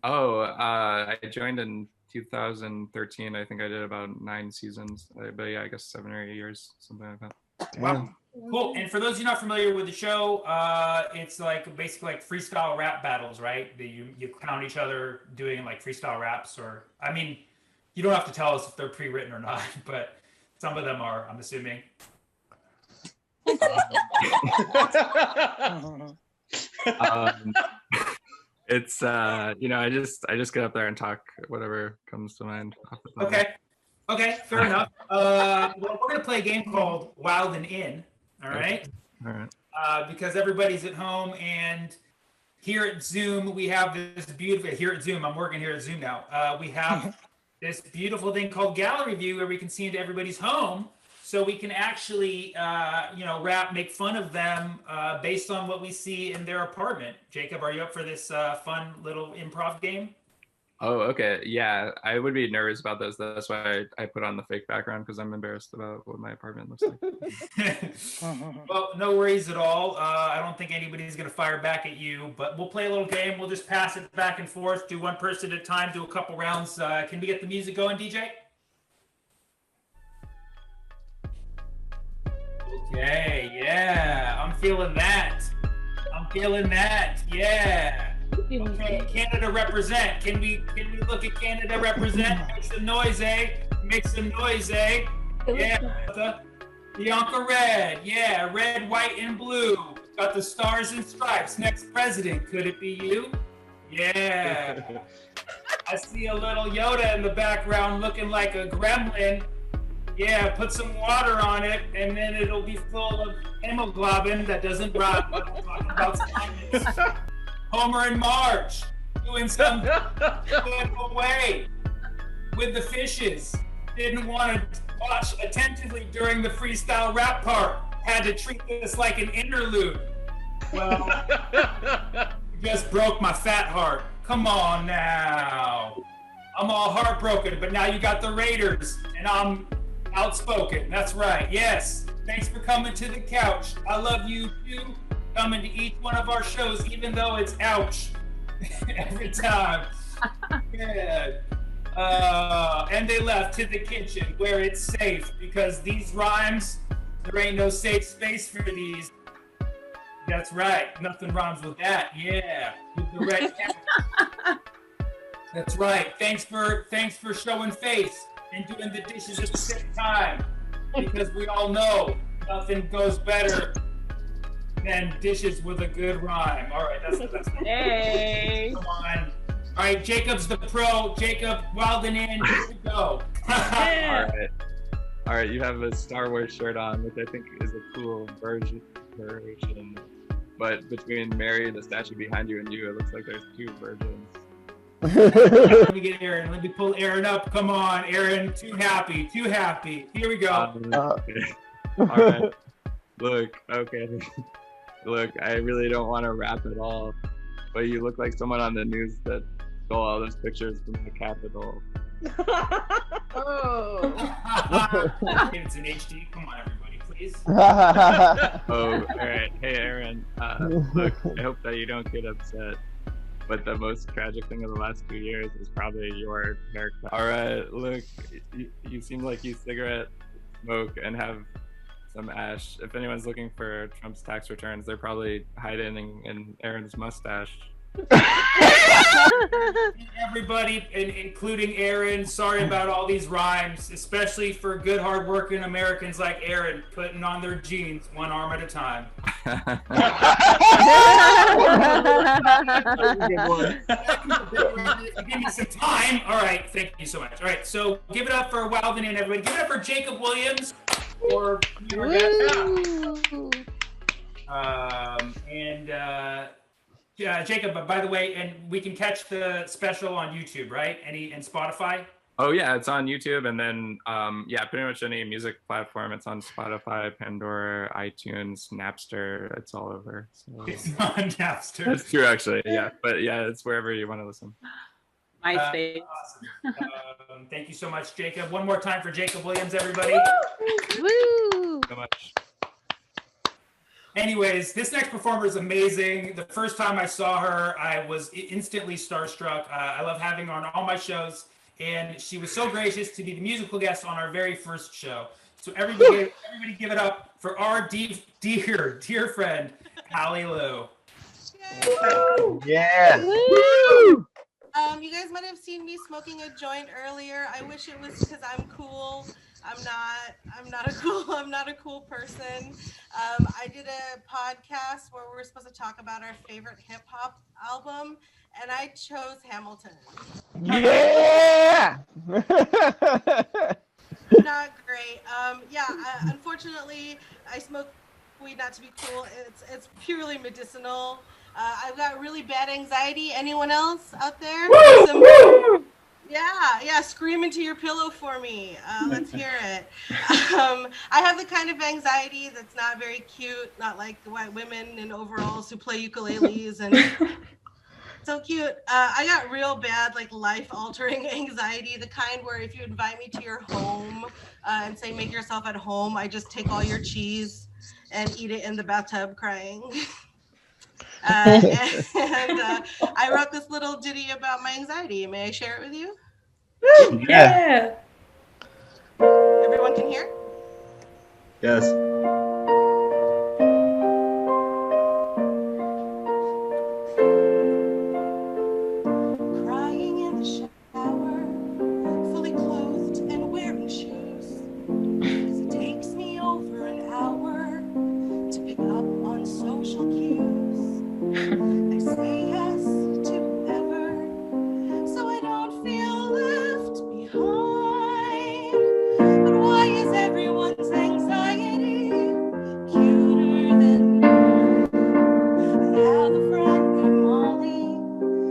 Oh, I joined in 2013. I think I did about 9 seasons. But yeah, I guess 7 or 8 years, something like that. Wow. Cool. And for those of you not familiar with the show, it's like basically like freestyle rap battles, right? You clown each other doing like freestyle raps, or I mean, you don't have to tell us if they're pre-written or not, but some of them are, I'm assuming. It's you know, I just get up there and talk whatever comes to mind. Okay, fair enough. Well, we're gonna play a game called Wild and In. All right. All right. Because everybody's at home, and here at Zoom we have this beautiful. Here at Zoom, I'm working here at Zoom now. We have this beautiful thing called Gallery View, where we can see into everybody's home, so we can actually, make fun of them based on what we see in their apartment. Jacob, are you up for this fun little improv game? Oh, okay. Yeah, I would be nervous about this. That's why I put on the fake background, because I'm embarrassed about what my apartment looks like. Well, no worries at all. I don't think anybody's going to fire back at you, but we'll play a little game. We'll just pass it back and forth, do one person at a time, do a couple rounds. Can we get the music going, DJ? Okay, yeah. I'm feeling that. Yeah. Okay, Canada represent. Can we look at Canada represent? Make some noise, eh? Yeah. Bianca Red. Yeah, red, white, and blue. Got the stars and stripes. Next president. Could it be you? Yeah. I see a little Yoda in the background looking like a gremlin. Yeah, put some water on it, and then it'll be full of hemoglobin that doesn't rot. I'm talking about science. Homer and Marge doing some away with the fishes. Didn't want to watch attentively during the freestyle rap part. Had to treat this like an interlude. Well, just broke my fat heart. Come on now. I'm all heartbroken, but now you got the Raiders, and I'm outspoken. That's right. Yes. Thanks for coming to the couch. I love you too. Coming to each one of our shows, even though it's ouch every time. Yeah. And they left to the kitchen where it's safe, because these rhymes, there ain't no safe space for these. That's right. Nothing rhymes with that. Yeah. With the red cap. That's right. Thanks for showing face and doing the dishes at the same time, because we all know nothing goes better than dishes with a good rhyme. All right, that's Hey. Come on. All right, Jacob's the pro. Jacob, Wild and In, here we go. All right. You have a Star Wars shirt on, which I think is a cool version. But between Mary, the statue behind you, and you, it looks like there's 2 versions. Let me get Aaron. Let me pull Aaron up. Come on, Aaron. Too happy. Here we go. All right. Look, I really don't want to rap at all, but you look like someone on the news that stole all those pictures from the Capitol. Oh. It's in HD. Come on, everybody, please. Oh, all right. Hey, Aaron. Look, I hope that you don't get upset, but the most tragic thing of the last 2 years is probably your haircut. All right, look, you seem like you cigarette smoke and have some ash. If anyone's looking for Trump's tax returns, they're probably hiding in Aaron's mustache. Everybody, including Aaron, sorry about all these rhymes, especially for good, hard-working Americans like Aaron, putting on their jeans one arm at a time. Give me some time. All right, thank you so much. All right, so give it up for Wild and In, everybody. Give it up for Jacob Williams. Or Jacob, by the way, and we can catch the special on YouTube, right? And Spotify? Oh yeah, it's on YouTube, and then pretty much any music platform. It's on Spotify, Pandora, iTunes, Napster. It's all over. So. It's on Napster. It's true, actually. Yeah, but yeah, it's wherever you want to listen. MySpace. Thank you so much, Jacob. One more time for Jacob Williams, everybody. Woo! So much. Anyways, this next performer is amazing. The first time I saw her, I was instantly starstruck. I love having her on all my shows, and she was so gracious to be the musical guest on our very first show. So everybody give it up for our dear friend, Allie Lou. Yeah. Woo! You guys might have seen me smoking a joint earlier. I wish it was because I'm cool. I'm not a cool person. I did a podcast where we were supposed to talk about our favorite hip hop album, and I chose Hamilton. Yeah. Not great. Unfortunately, I smoke weed not to be cool. It's purely medicinal. I've got really bad anxiety. Anyone else out there? Yeah, scream into your pillow for me. Let's hear it. I have the kind of anxiety that's not very cute, not like the white women in overalls who play ukuleles and so cute. I got real bad, like life-altering anxiety, the kind where if you invite me to your home and say make yourself at home, I just take all your cheese and eat it in the bathtub crying. I wrote this little ditty about my anxiety. May I share it with you? Yeah. Everyone can hear? Yes. Crying in the shower, fully clothed and wearing shoes. 'Cause it takes me over an hour to pick up on social cues. I say yes to whoever, so I don't feel left behind. But why is everyone's anxiety cuter than mine? I have a friend named Molly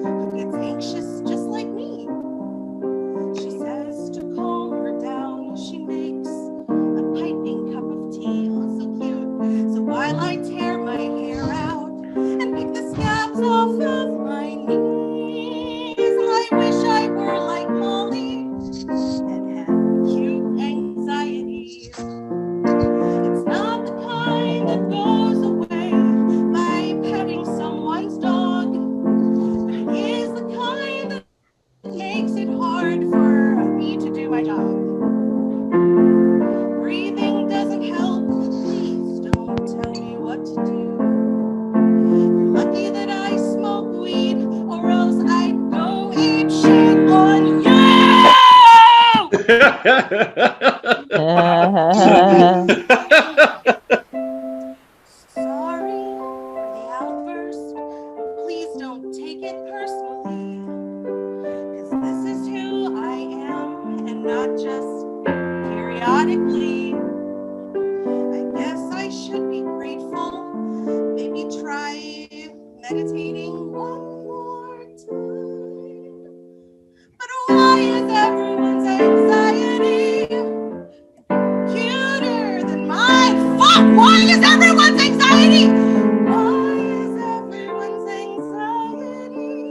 who gets anxious just like me. She says to calm her down, she makes a piping cup of tea. Oh, so cute. So while I tear my hair out and pick the scabs off of my knees, I wish I were like Molly and had cute anxieties. It's not the kind that goes away by petting someone's dog, but it is the kind that makes it hard for me to do my job. Breathing doesn't help. Please don't tell me what to do. You're lucky that I smoke weed, or else I'd go eat shit on you. Sorry for the outburst. Please don't take it personally. 'Cause this is who I am, and not just periodically. I guess I should be grateful. Maybe try meditating one more time. But why is everyone's anxiety cuter than mine? Fuck! Why is everyone's anxiety? Why is everyone's anxiety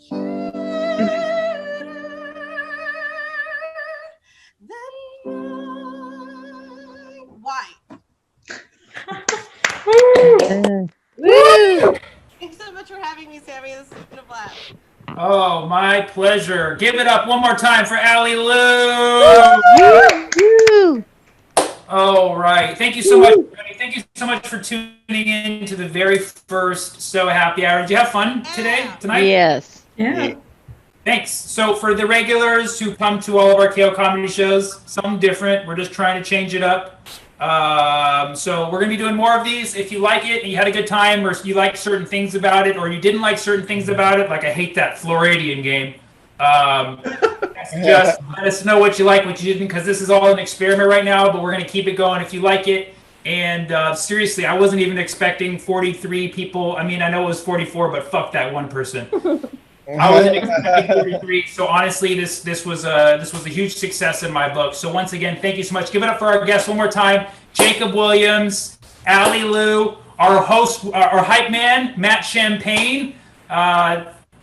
cuter than mine? Why? Woo! Thanks so much for having me, Sammy. This has been a blast. Oh, my pleasure. Give it up one more time for Allie Lou. Woo! All right. Thank you so much, everybody. Thank you so much for tuning in to the very first So Happy Hour. Did you have fun tonight? Yes. Yeah. Thanks. So for the regulars who come to all of our KO comedy shows, something different. We're just trying to change it up. So we're going to be doing more of these. If you like it and you had a good time, or you like certain things about it, or you didn't like certain things about it, like I hate that Floridian game, just let us know what you like, what you didn't, because this is all an experiment right now, but we're going to keep it going if you like it. And seriously, I wasn't even expecting 43 people. I mean, I know it was 44, but fuck that one person. I wasn't expecting 43. So honestly, this was a huge success in my book. So once again, thank you so much. Give it up for our guests one more time: Jacob Williams, Allie Lou, our host, our hype man, Matt Champagne.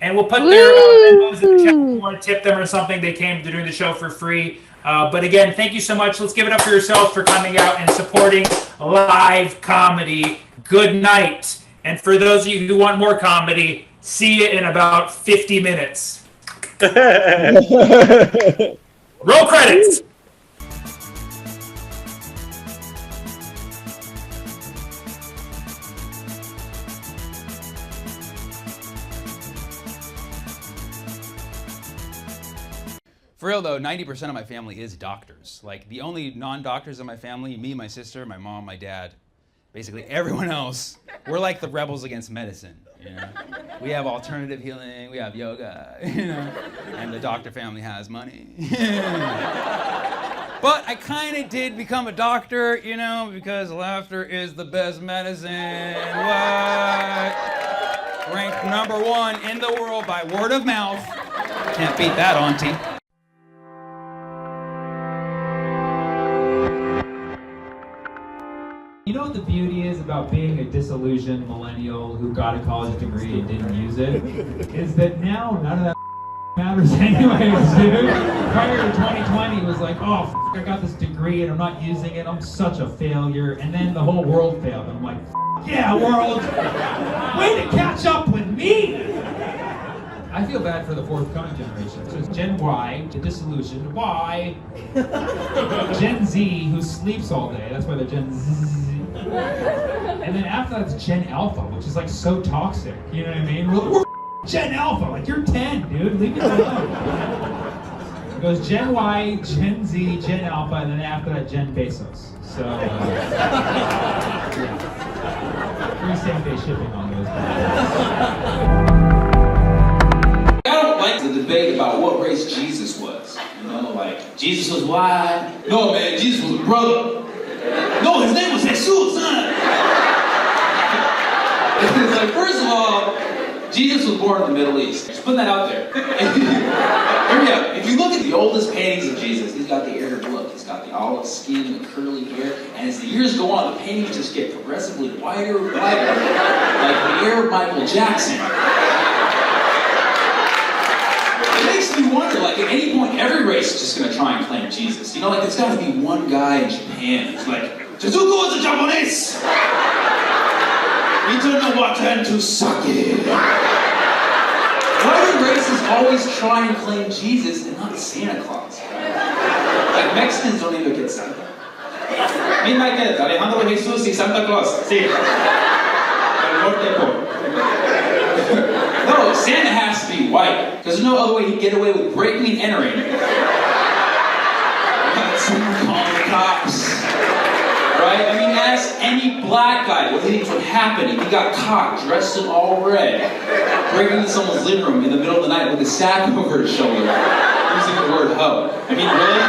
And we'll put their Venmos in the chat if you want to tip them or something. They came to doing the show for free. But again, thank you so much. Let's give it up for yourselves for coming out and supporting live comedy. Good night. And for those of you who want more comedy, see you in about 50 minutes. Roll credits. For real though, 90% of my family is doctors. Like the only non-doctors in my family, me, my sister, my mom, my dad, basically everyone else, we're like the rebels against medicine, you know? We have alternative healing, we have yoga, you know? And the doctor family has money. But I kind of did become a doctor, you know, because laughter is the best medicine. What? Ranked #1 in the world by word of mouth. Can't beat that, auntie. You know what the beauty is about being a disillusioned millennial who got a college degree and didn't use it? Is that now none of that matters anyways, dude. Prior to 2020, it was like, oh, I got this degree and I'm not using it. I'm such a failure. And then the whole world failed. And I'm like, yeah, world, way to catch up with me. I feel bad for the forthcoming generation. So it's Gen Y, the disillusioned Y. Gen Z, who sleeps all day. That's why they're Gen Z. And then after that, it's Gen Alpha, which is like so toxic. You know what I mean? We're Gen Alpha, like you're 10, dude. Leave me alone. It goes Gen Y, Gen Z, Gen Alpha, and then after that, Gen Bezos. So, free same-day shipping on those guys. I don't like the debate about what race Jesus was. You know, like, Jesus was white. No, man, Jesus was a brother. No, his name was Jesus, son. It's like, first of all, Jesus was born in the Middle East. Just putting that out there. If you look at the oldest paintings of Jesus, he's got the Arab look, he's got the olive skin, the curly hair, and as the years go on, the paintings just get progressively whiter and whiter, like the Arab Michael Jackson. It makes me wonder, like, at any point, every race is just going to try and claim Jesus. You know, like, there's got to be one guy in Japan who's like, Suzuko is a Japanese! We don't know what time to suck it. Why do races always try and claim Jesus and not Santa Claus? Like, Mexicans don't even get Santa. Me and my kid, Alejandro Jesus y Santa Claus. Sí. No, Santa has to be white, because there's no other way he'd get away with breaking and entering. Someone call the cops. Right? I mean, ask any black guy what he thinks would happen if he got caught dressed in all red, breaking into someone's living room in the middle of the night with a sack over his shoulder, using the word hoe. I mean, really?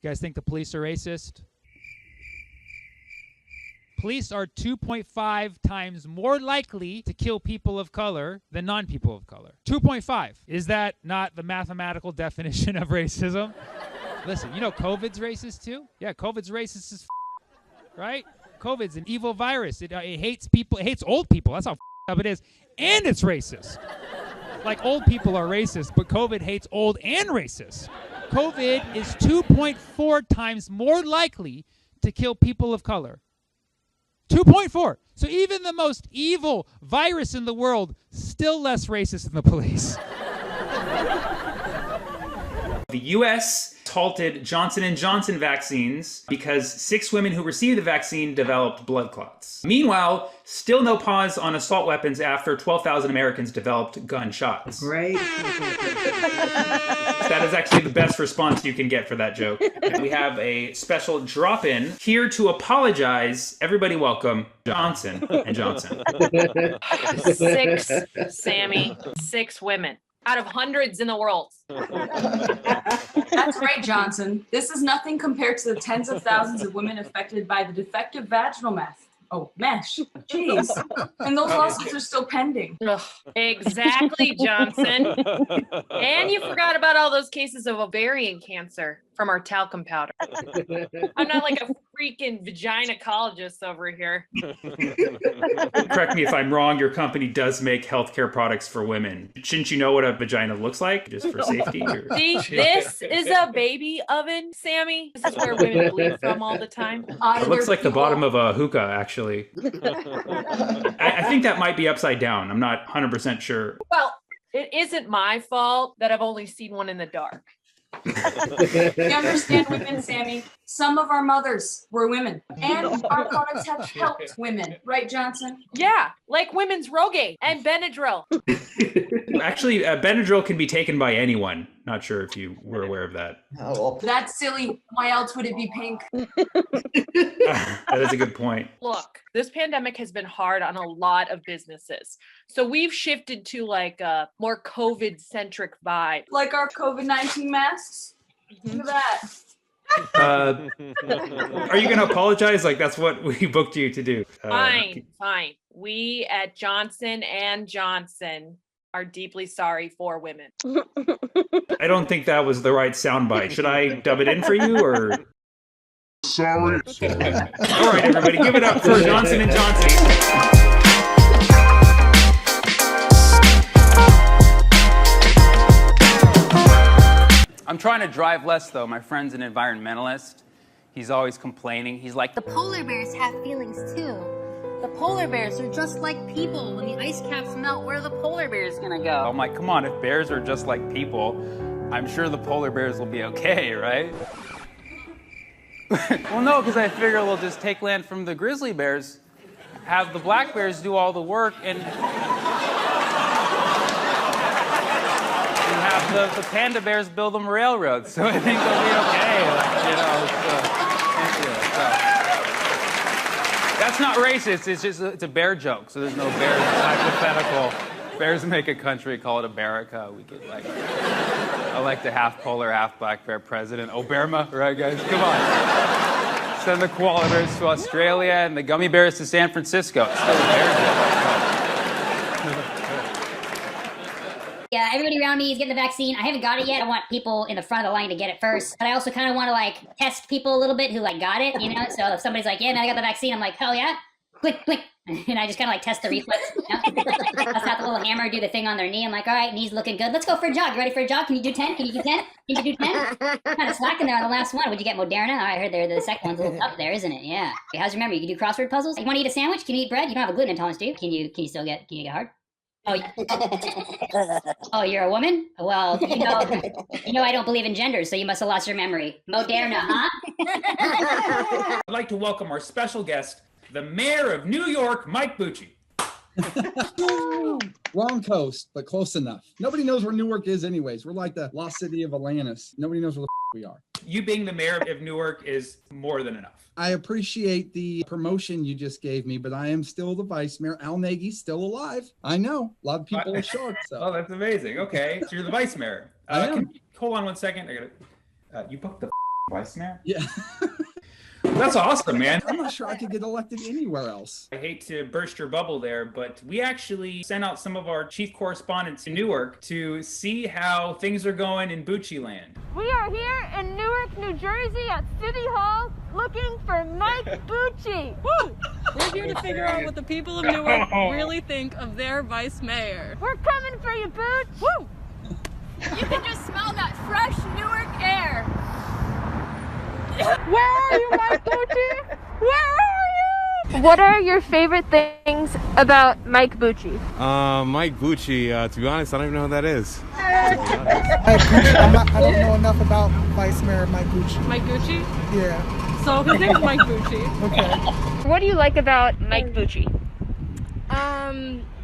You guys think the police are racist? Police are 2.5 times more likely to kill people of color than non-people of color. 2.5. Is that not the mathematical definition of racism? Listen, you know COVID's racist too? Yeah, COVID's racist as right? COVID's an evil virus. It hates people. It hates old people. That's how up it is. And it's racist. Like, old people are racist, but COVID hates old and racist. COVID is 2.4 times more likely to kill people of color. 2.4. So even the most evil virus in the world, still less racist than the police. The U.S. halted Johnson & Johnson vaccines because 6 women who received the vaccine developed blood clots. Meanwhile, still no pause on assault weapons after 12,000 Americans developed gunshots. Great. That is actually the best response you can get for that joke. We have a special drop-in here to apologize. Everybody welcome Johnson & Johnson. 6, Sammy. 6 women. Out of hundreds in the world. That's right, Johnson. This is nothing compared to the tens of thousands of women affected by the defective vaginal mesh. Jeez. And those lawsuits are still pending. Ugh, exactly, Johnson. And you forgot about all those cases of ovarian cancer from our talcum powder. I'm not like a freaking vaginacologist over here. Correct me if I'm wrong, your company does make healthcare products for women. Shouldn't you know what a vagina looks like, just for safety? Or... See, this is a baby oven, Sammy. This is where women bleed from all the time. It looks like the bottom of a hookah, actually. I think that might be upside down. I'm not 100% sure. Well, it isn't my fault that I've only seen one in the dark. You understand women, Sammy? Some of our mothers were women, and our products have helped women, right, Johnson? Yeah, like women's Rogaine and Benadryl. Actually, Benadryl can be taken by anyone. Not sure if you were aware of that. That's silly. Why else would it be pink? That is a good point. Look, this pandemic has been hard on a lot of businesses. So we've shifted to like a more COVID-centric vibe. Like our COVID-19 masks? Look at that. Are you going to apologize? Like, that's what we booked you to do. Fine. We at Johnson & Johnson are deeply sorry for women. I don't think that was the right soundbite. Should I dub it in for you, or? Sorry. All right, everybody, give it up for Johnson & Johnson. I'm trying to drive less, though. My friend's an environmentalist. He's always complaining. He's like, the polar bears have feelings too. The polar bears are just like people. When the ice caps melt, where are the polar bears gonna go? I'm like, come on, if bears are just like people, I'm sure the polar bears will be okay, right? Well, no, because I figure we'll just take land from the grizzly bears, have the black bears do all the work, and have the panda bears build them railroads. So I think they'll be okay. That's not racist. It's just it's a bear joke. So there's no bears. It's hypothetical. Bears make a country, call it America. We could elect a half polar, half black bear president. Obama, right, guys? Come on. Send the koala bears to Australia and the gummy bears to San Francisco. It's still a bear joke. Yeah, everybody around me is getting the vaccine. I haven't got it yet. I want people in the front of the line to get it first. But I also kind of want to test people a little bit who got it, you know? So if somebody's like, yeah, man, I got the vaccine, I'm like, hell yeah, quick. And I just kind of test the reflex, you know? I'll have the little hammer do the thing on their knee. I'm like, all right, knee's looking good. Let's go for a jog. You ready for a jog? Can you do 10? Can you do 10? Can you do 10? Kind of slacking there on the last one. Would you get Moderna? I heard the second one's a little tough there, isn't it? Yeah. Okay, how's your memory? You can do crossword puzzles? You want to eat a sandwich? Can you eat bread? You don't have a gluten intolerance, do you? Can you still get hard? Oh, you're a woman? Well, you know I don't believe in gender, so you must have lost your memory. Moderna, huh? I'd like to welcome our special guest, the mayor of New York, Mike Bucci. Wrong coast, but close enough. Nobody knows where Newark is anyways. We're like the lost city of Atlantis. Nobody knows where the we are. You being the mayor of Newark is more than enough. I appreciate the promotion you just gave me, but I am still the vice mayor. Al Nagy's still alive. I know. A lot of people are shocked. So. Oh, that's amazing. Okay, so you're the vice mayor. Hold on one second. I gotta. You booked the vice mayor? Yeah. That's awesome, man. I'm not sure I could get elected anywhere else. I hate to burst your bubble there, but we actually sent out some of our chief correspondents to Newark to see how things are going in Bucci land. We are here in Newark, New Jersey at City Hall looking for Mike Bucci. Woo! We're here to figure out what the people of Newark really think of their vice mayor. We're coming for you, Booch. Woo! You can just smell that fresh Newark air. Where are you, Mike Bucci? Where are you? What are your favorite things about Mike Bucci? Mike Bucci, to be honest, I don't even know who that is. I don't know enough about Vice Mayor Mike Bucci. Mike Bucci? Yeah. So his name is Mike Bucci. Okay. What do you like about Mike Bucci?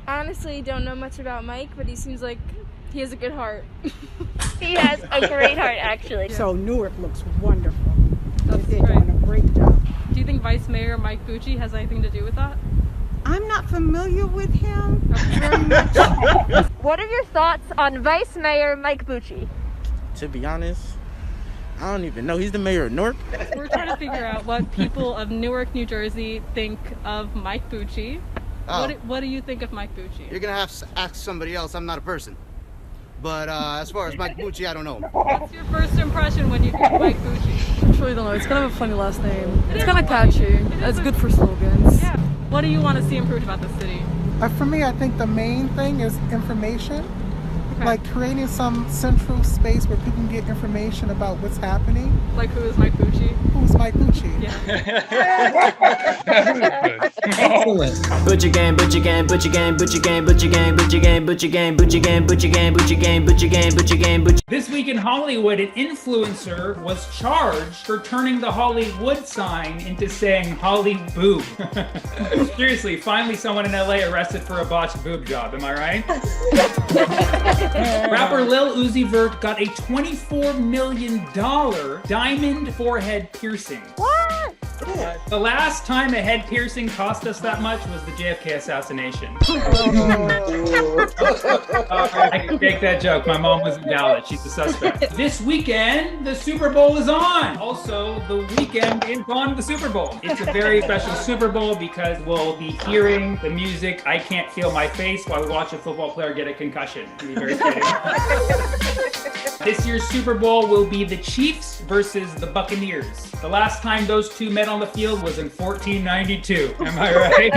Honestly, don't know much about Mike, but he seems like he has a good heart. He has a great heart, actually. So Newark looks wonderful. That's They're great. doing a great job. Do you think Vice Mayor Mike Bucci has anything to do with that? I'm not familiar with him very much. What are your thoughts on Vice Mayor Mike Bucci? To be honest, I don't even know. He's the mayor of Newark. We're trying to figure out what people of Newark, New Jersey think of Mike Bucci. Oh. What do you think of Mike Bucci? You're gonna have to ask somebody else. I'm not a person. but as far as Mike Bucci, I don't know. What's your first impression when you hear Mike Bucci? I truly don't know. It's kind of a funny last name. It's kind of catchy. It's good for slogans. Yeah. What do you want to see improved about the city? For me, I think the main thing is information. Like creating some central space where people can get information about what's happening. Like who is Mike Bucci? Who's Mike Bucci? Excellent. Butcher game, Butcher game, Butcher game, Butcher game, Butcher game, Butcher game, Butcher game, Butcher game, Butcher game, Butcher game, Butcher game, Butcher game, Butcher. This week in Hollywood, an influencer was charged for turning the Hollywood sign into saying Holly Boob. Seriously, finally someone in LA arrested for a botched boob job, am I right? Rapper Lil Uzi Vert got a $24 million diamond forehead piercing. What? The last time a head piercing cost us that much was the JFK assassination. I can make that joke. My mom was in Dallas. She's a suspect. This weekend, the Super Bowl is on. Also, the weekend is on the Super Bowl. It's a very special Super Bowl because we'll be hearing the music I Can't Feel My Face while we watch a football player get a concussion. It'll be very exciting. This year's Super Bowl will be the Chiefs versus the Buccaneers. The last time those two met on the field was in 1492. Am I right?